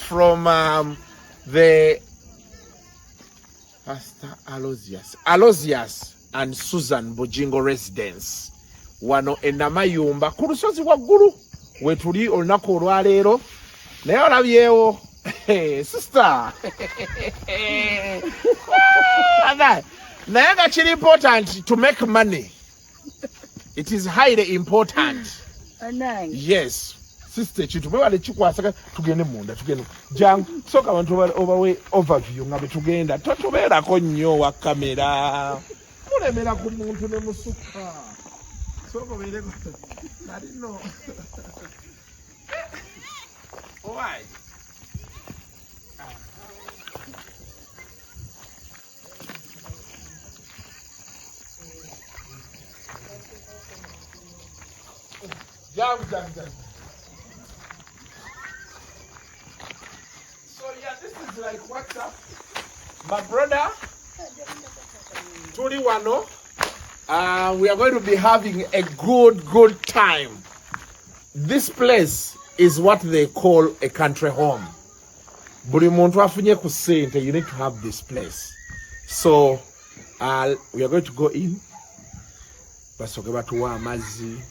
from the Pastor Aloysius and Suzan Bujjingo residence. Wano enamayumba ku lusozi waggulu wetuli olunaku olwaleero naye olabyewo sister naye nga kiri important to make money. It is highly important. Yes sister ekintu mwewale kikwasaka tugende munda tugende jangu soka abantu obawe overview nga betugenda totubeerako nnyo wa kamera mulemera ku muntu ne musuka soka beereko nalino why jam. So yeah, this is like what's up, my brother. Tuli wano. We are going to be having a good time. This place is what they call a country home. Buli muntu afunye ku ssente, you need to have this place. So we are going to go in. Basoke batuwa amazzi.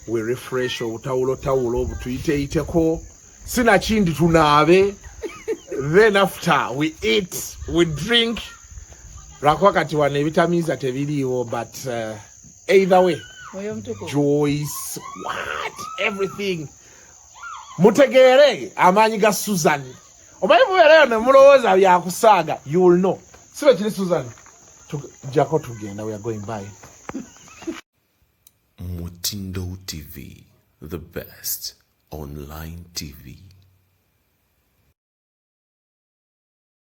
We refresh tawulo butuyiteiteko. Sina kindi tunaabe. Then after we eat, we drink. Rakwakati wane vitamins atebiriwo, but either way, Joyce, what? Everything. Mutegere amanyi ga Suzan. Omanyi mubereyo ne mulowooza byakusaaga, you will know. Sibe kiri Suzan. Jako tugenda, we are going by. Mutindo TV, the best online TV.